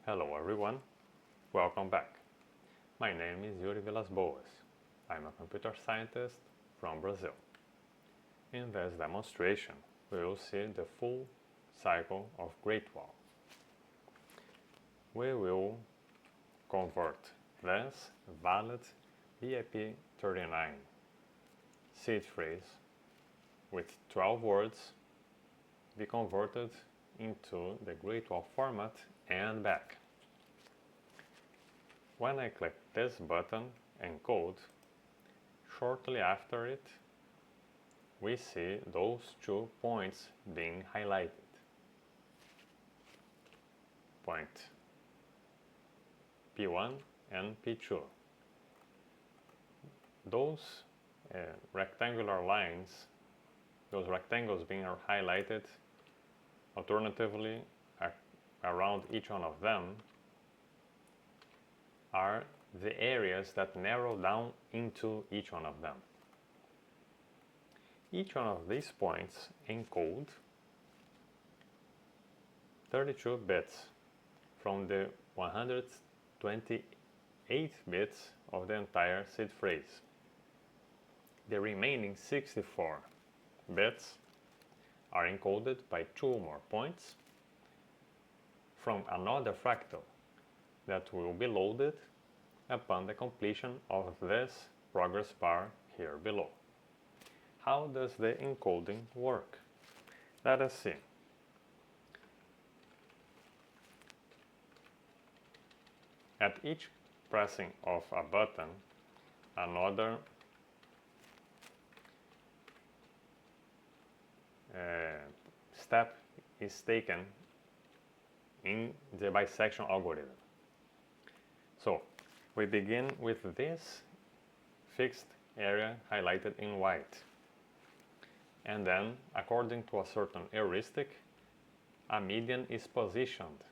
Hello everyone, welcome back. My name is Yuri Villas-Boas. I'm a computer scientist from Brazil. In this demonstration, we will see the full cycle of Great Wall. We will convert this valid BIP39 seed phrase with 12 words be converted into the Great Wall format and back. When I click this button, encode, shortly after it, we see those 2 points being highlighted. Point P1 and P2. Those rectangular lines, those rectangles being highlighted alternatively around each one of them are the areas that narrow down into each one of them. Each one of these points encode 32 bits from the 128 bits of the entire seed phrase. The remaining 64 bits are encoded by 2 more points from another fractal that will be loaded upon the completion of this progress bar here below. How does the encoding work? Let us see. At each pressing of a button, another step is taken in the bisection algorithm. So we begin with this fixed area highlighted in white, and then according to a certain heuristic, a median is positioned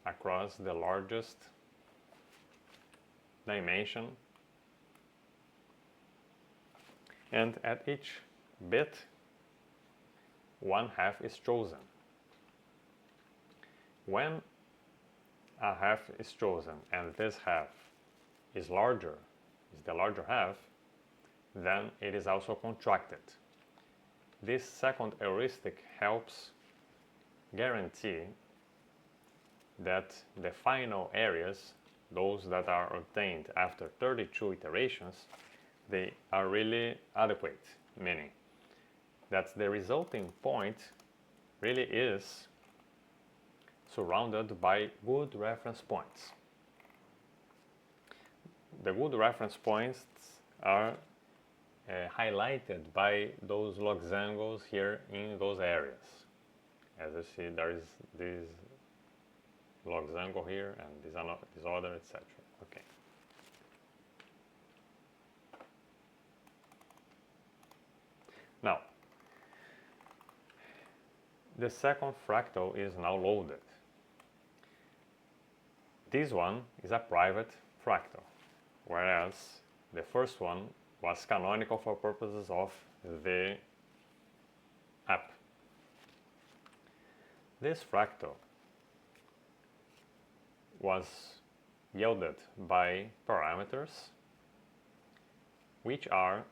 across the largest dimension, and at each bit 1/2 is chosen. When a half is chosen and this half is the larger half, then it is also contracted. This second heuristic helps guarantee that the final areas, those that are obtained after 32 iterations, they are really adequate, meaning that the resulting point really is surrounded by good reference points. The good reference points are highlighted by those loxangles here in those areas. As you see, there is this loxangle here and this other, etc. Okay. Now, the second fractal is now loaded. This one is a private fractal, whereas the first one was canonical for purposes of the app. This fractal was yielded by parameters which are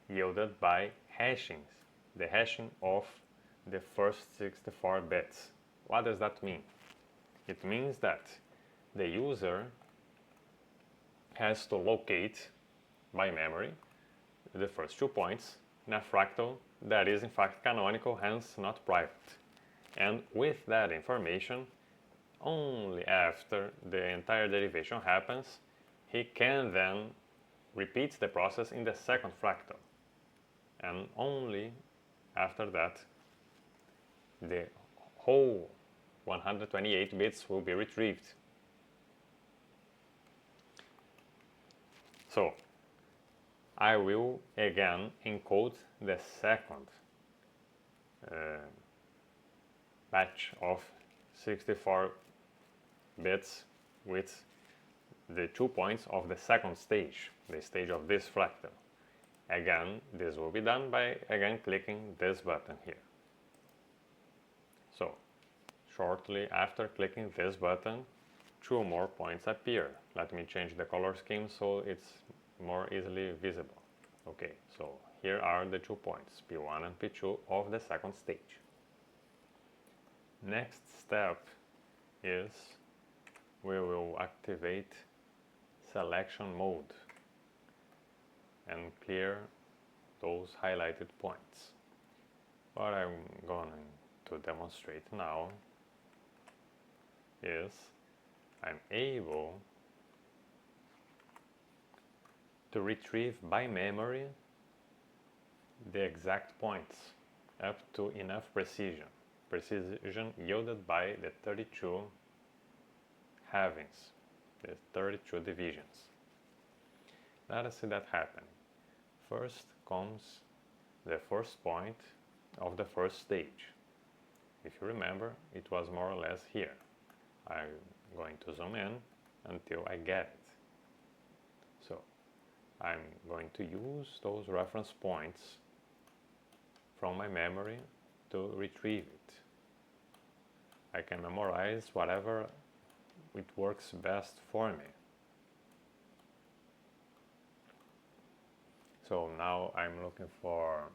yielded by hashings, the hashing of the first 64 bits. What does that mean? It means that the user has to locate by memory the first 2 points in a fractal that is in fact canonical, hence not private. And with that information, only after the entire derivation happens, he can then repeat the process in the second fractal. And only after that, the whole 128 bits will be retrieved. So, I will again encode the second batch of 64 bits with the 2 points of the second stage, the stage of this fractal. Again, this will be done by again clicking this button here. So, shortly after clicking this button, 2 more points appear. Let me change the color scheme so it's more easily visible. Okay, so here are the 2 points, P1 and P2 of the second stage. Next step is we will activate selection mode and clear those highlighted points. What I'm going to demonstrate now is I'm able to retrieve by memory the exact points up to enough precision yielded by the 32 halvings, the 32 divisions. Let us see that happen. First comes the first point of the first stage. If you remember, it was more or less here. I'm going to zoom in until I get it. So I'm going to use those reference points from my memory to retrieve it. I can memorize whatever it works best for me. So now I'm looking for,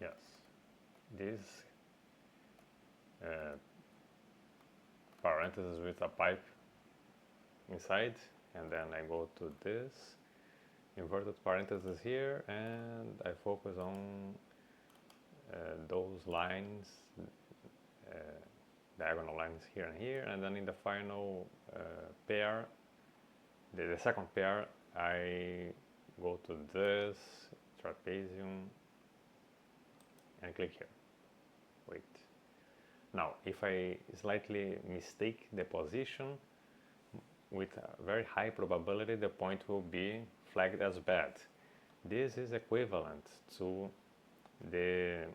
yes, this parenthesis with a pipe inside, and then I go to this inverted parenthesis here, and I focus on those lines, diagonal lines here and here, and then in the final pair, the second pair, I go to this trapezium and click here. Wait. Now, if I slightly mistake the position, with a very high probability the point will be flagged as bad. This is equivalent to the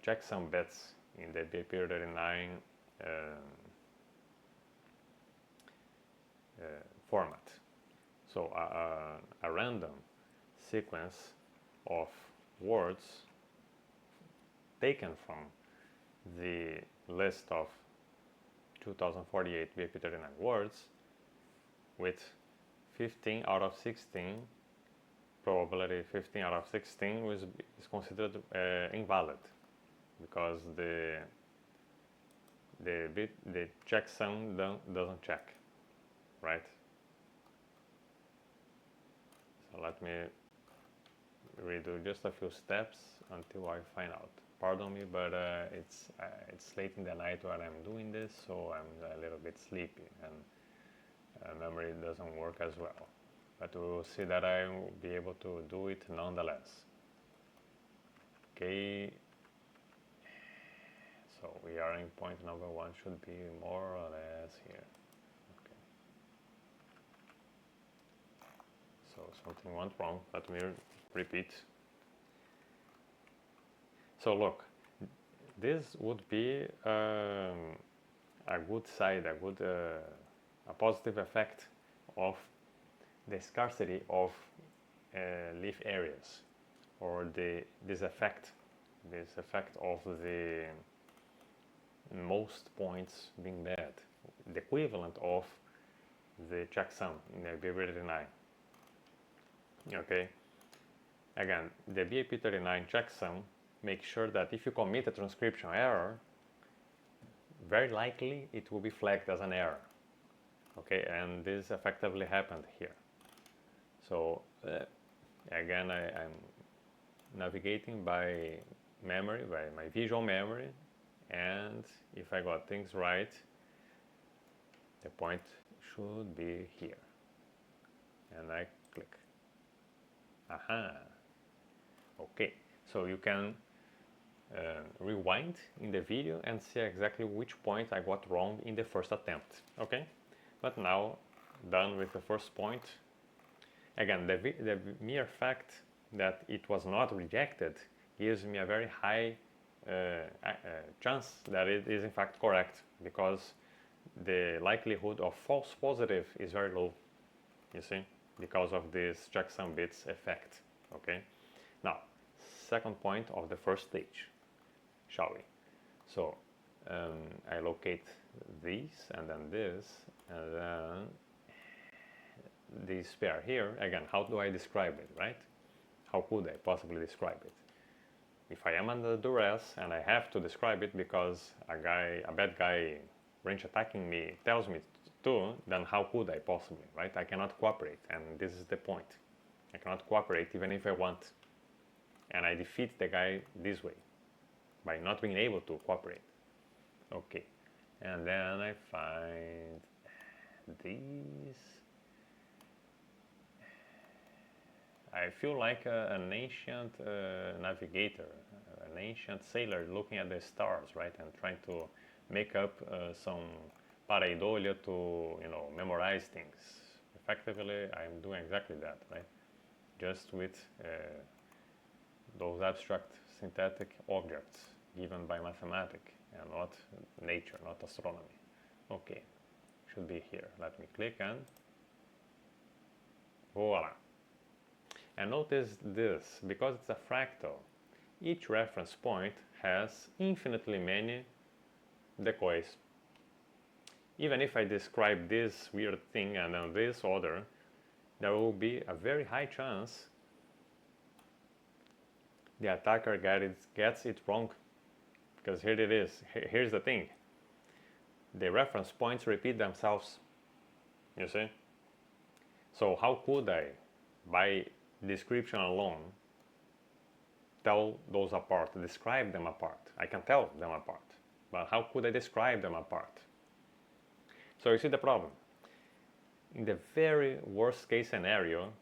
checksum bits in the BIP39 format. So a random sequence of words taken from the list of 2048 BIP39 words with 15 out of 16 probability, 15 out of 16 is considered invalid because the checksum doesn't check, right? So let me redo just a few steps until I find out. Pardon me, but it's late in the night when I'm doing this, so I'm a little bit sleepy and memory doesn't work as well. But we will see that I will be able to do it nonetheless. Okay, so we are in point number 1, should be more or less here. Okay. So something went wrong, let me repeat. So look, this would be a good side, a positive effect of the scarcity of leaf areas, or this effect of the most points being bad, the equivalent of the checksum in the BIP39. Okay, again, the BIP39 checksum makes sure that if you commit a transcription error, very likely it will be flagged as an error. Okay, and this effectively happened here. So again, I'm navigating by memory, by my visual memory, and if I got things right, the point should be here. And I click. Aha! Okay, so you can rewind in the video and see exactly which point I got wrong in the first attempt. Okay, but now done with the first point. Again, the mere fact that it was not rejected gives me a very high chance that it is in fact correct, because the likelihood of false positive is very low, you see, because of this checksum bits effect. Okay, now second point of the first stage, shall we? So I locate these and then this, and then this pair here. Again, how do I describe it, right? How could I possibly describe it? If I am under duress and I have to describe it because a bad guy range attacking me tells me to, then how could I possibly, right? I cannot cooperate, and this is the point. I cannot cooperate even if I want. And I defeat the guy this way, by not being able to cooperate. Okay, and then I find these. I feel like an ancient navigator, an ancient sailor looking at the stars, right, and trying to make up some pareidolia to, memorize things. Effectively, I'm doing exactly that, right? Just with those abstract synthetic objects given by mathematics and not nature, not astronomy. Okay, should be here. Let me click and voila. And notice this, because it's a fractal, each reference point has infinitely many decoys. Even if I describe this weird thing and then this other, there will be a very high chance the attacker gets it wrong. Because here it is. Here's the thing. The reference points repeat themselves. You see? So how could I, by description alone, tell those apart, describe them apart? I can tell them apart, but how could I describe them apart? So you see the problem. In the very worst case scenario,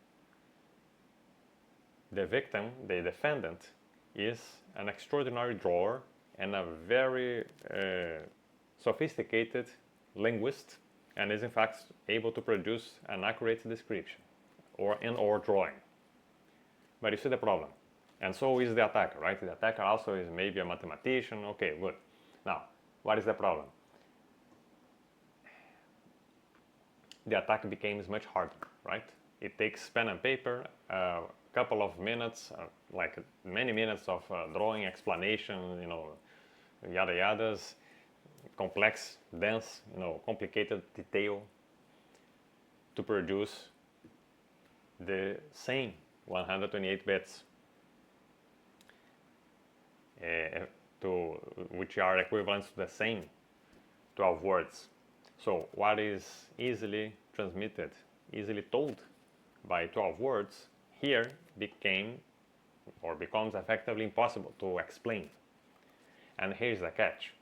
the victim, the defendant, is an extraordinary drawer and a very sophisticated linguist, and is in fact able to produce an accurate description or drawing. But you see the problem. And so is the attacker, right? The attacker also is maybe a mathematician. Okay, good. Now, what is the problem? The attack becomes much harder, right? It takes pen and paper, a couple of minutes, like many minutes of drawing, explanation, yada yadas, complex, dense, complicated detail to produce the same 128 bits, which are equivalent to the same 12 words. So what is easily transmitted, easily told by 12 words, here becomes effectively impossible to explain. And here's the catch.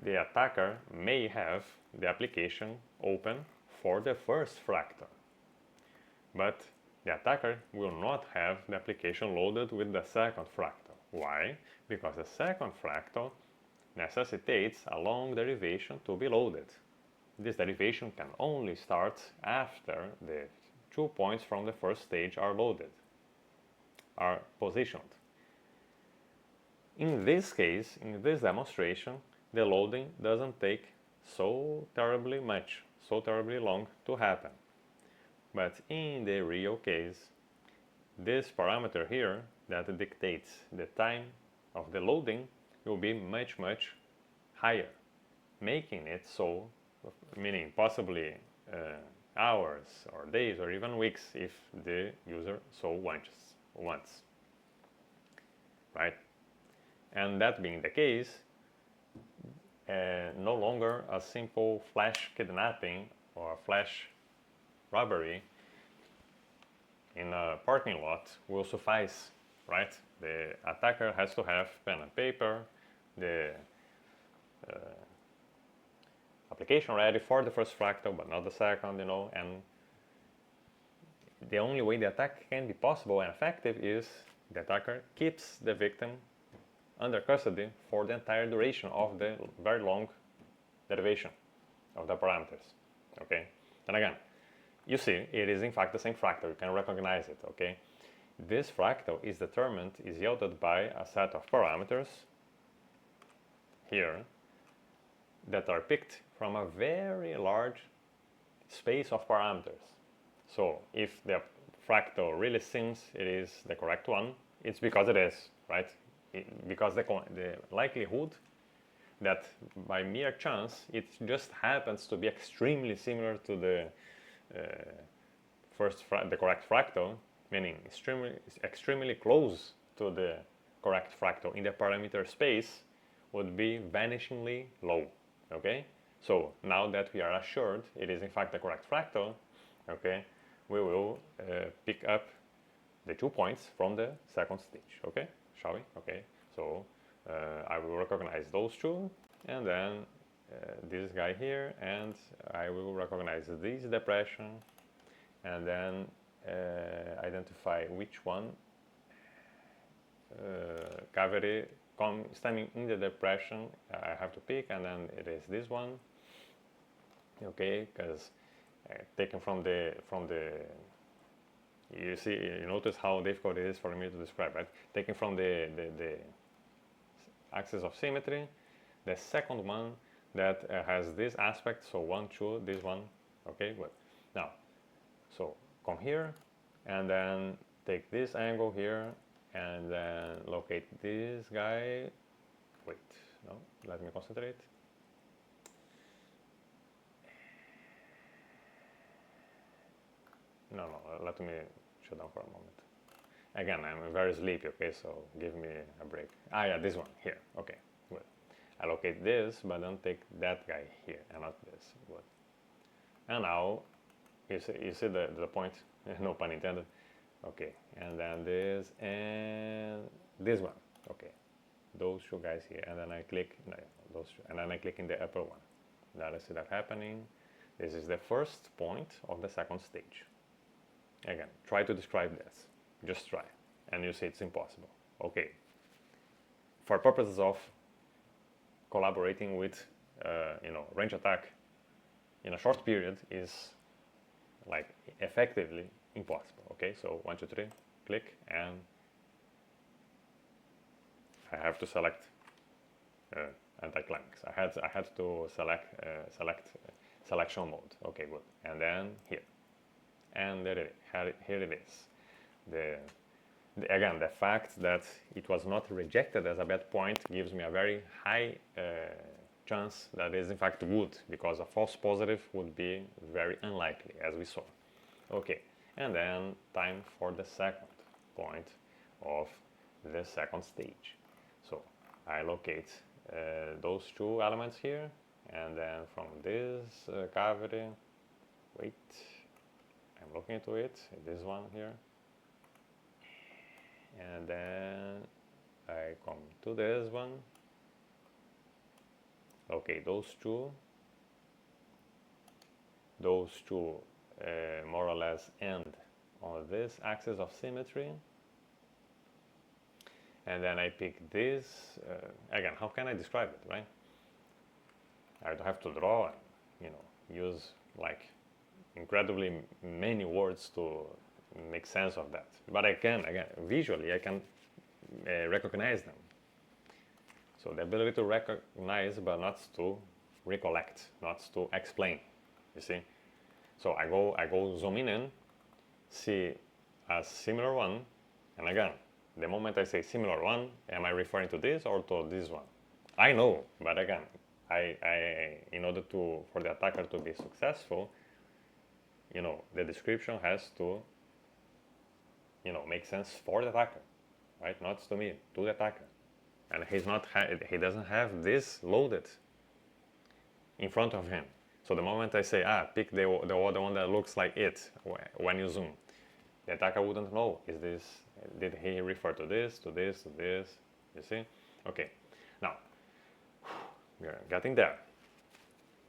The attacker may have the application open for the first fractal, but the attacker will not have the application loaded with the second fractal. Why? Because the second fractal necessitates a long derivation to be loaded. This derivation can only start after the 2 points from the first stage are loaded, are positioned. In this case, in this demonstration, the loading doesn't take so terribly much, so terribly long to happen. But in the real case, this parameter here that dictates the time of the loading will be much, much higher, making it so, meaning possibly hours or days or even weeks if the user so wants. Right? And that being the case, no longer a simple flash kidnapping or flash robbery in a parking lot will suffice, right? The attacker has to have pen and paper, the application ready for the first fractal but not the second, and the only way the attack can be possible and effective is the attacker keeps the victim under custody for the entire duration of the very long derivation of the parameters, okay? And again, you see, it is in fact the same fractal, you can recognize it, okay? This fractal is yielded by a set of parameters here that are picked from a very large space of parameters. So if the fractal really seems it is the correct one, it's because it is, right? Because the likelihood that by mere chance it just happens to be extremely similar to the the correct fractal, meaning extremely close to the correct fractal in the parameter space, would be vanishingly low. Okay, so now that we are assured it is in fact the correct fractal, okay, we will pick up the 2 points from the second stage. Okay, shall we? Okay, so I will recognize those two, and then this guy here, and I will recognize this depression, and then identify which one cavity standing in the depression I have to pick, and then it is this one. Okay, because taken from the you notice how difficult it is for me to describe, right? Taken from the axis of symmetry, the second one that has this aspect, so 1, 2, this one. Okay, good. Now, so come here, and then take this angle here, and then locate this guy. Wait, no, let me concentrate. No, let me shut down for a moment. Again, I'm very sleepy, okay, so give me a break. Ah, yeah, this one, here, okay, good. I locate this, but don't take that guy here, and not this, good. And now, you see the point, no pun intended. Okay, and then this, and this one, okay. Those two guys here, and then I click, no, those two, and then I click in the upper one. Now I see that happening. This is the first point of the second stage. Again, try to describe this. Just try, and you see it's impossible. Okay. For purposes of collaborating with, range attack in a short period is like effectively impossible. Okay, so 1, 2, 3, click, and I have to select anti-climax. I had to select selection mode. Okay, good, and then here. And here it is. Again, the fact that it was not rejected as a bad point gives me a very high chance that it is in fact good, because a false positive would be very unlikely, as we saw. Okay, and then time for the second point of the second stage. So I locate those two elements here, and then from this cavity, wait, I'm looking into it, this one here, and then I come to this one, okay, those two more or less end on this axis of symmetry, and then I pick this, again, how can I describe it, right? I don't have to draw and, use like incredibly many words to make sense of that. But I can, again, visually, I can recognize them. So the ability to recognize, but not to recollect, not to explain, you see? So I go zoom in, see a similar one, and again, the moment I say similar one, am I referring to this or to this one? I know, but again, in order for the attacker to be successful, the description has to, make sense for the attacker, right? Not to me, to the attacker. And he doesn't have this loaded in front of him. So the moment I say, pick the other one that looks like it when you zoom, the attacker wouldn't know, did he refer to this, to this, to this, you see? Okay, now, we're getting there.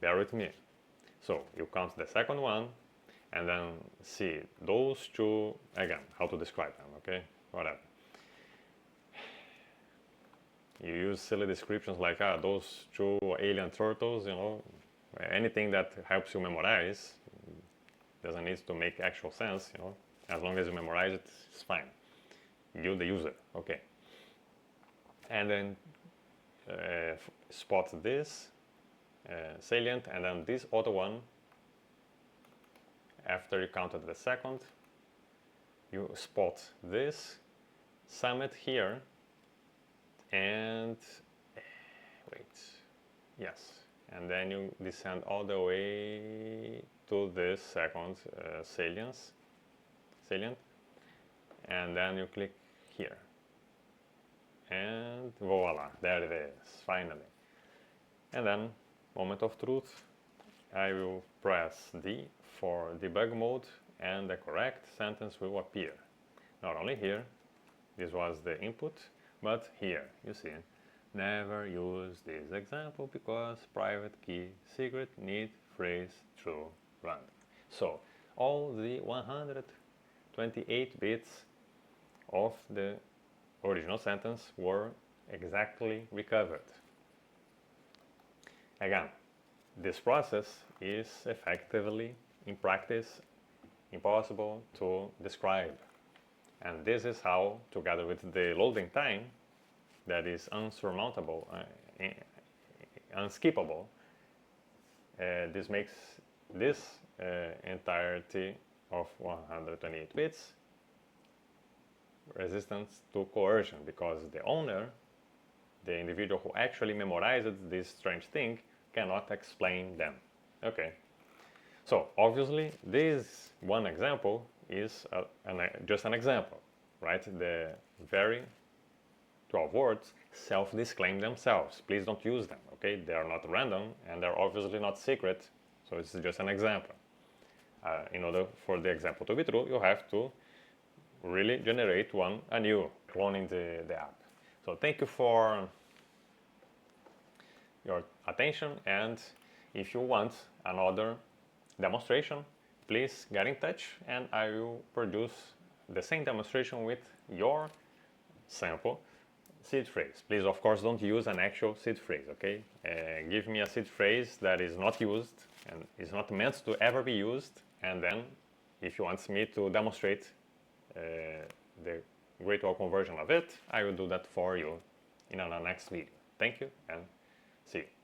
Bear with me. So you count the second one, and then see those two, again, how to describe them, okay? Whatever. You use silly descriptions like, those two alien turtles, anything that helps you memorize doesn't need to make actual sense, as long as you memorize it, it's fine. You, the user, okay. And then spot this salient, and then this other one. After you counted the second, you spot this, sum it here, and wait, Yes, and then you descend all the way to this second salient, and then you click here. And voila, there it is, finally. And then, moment of truth, I will press D for debug mode and the correct sentence will appear. Not only here, this was the input, but here, you see, never use this example because private key secret need phrase true random. So, all the 128 bits of the original sentence were exactly recovered. Again, this process is effectively, in practice, impossible to describe. And this is how, together with the loading time that is unsurmountable, unskippable, this makes this entirety of 128 bits resistant to coercion, because the owner, the individual who actually memorized this strange thing, cannot explain them. Okay, so obviously this one example is just an example, right? The very 12 words self-disclaim themselves. Please don't use them, okay? They are not random and they're obviously not secret, so it's just an example. In order for the example to be true, you have to really generate one anew, cloning the app. So thank you for your attention, and if you want another demonstration, please get in touch and I will produce the same demonstration with your sample seed phrase. Please, of course, don't use an actual seed phrase, okay? Give me a seed phrase that is not used and is not meant to ever be used, and then if you want me to demonstrate the great wall conversion of it, I will do that for you in our next video. Thank you and see you.